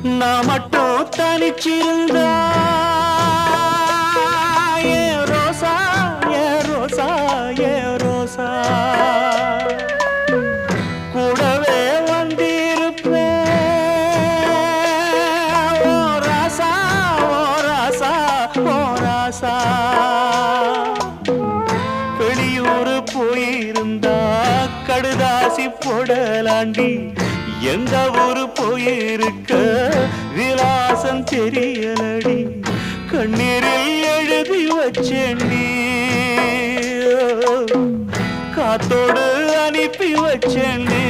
நான் மட்டும் தனிச்சிருந்தா ஏ ரோசா ஏ ரோசா ஏ ரோசா கூடவே வந்திருப்பேன் ஓ ராசா ஓ ராசா ஓ ராசா வெளியூர் போயிருந்தா கடுதாசி போடலாண்டி எந்த ஊரு போயிருக்க விலாசம் தெரியலடி கண்ணீரில் எழுதி வச்சேண்டி காத்தோடு அனுப்பி வச்சேண்டி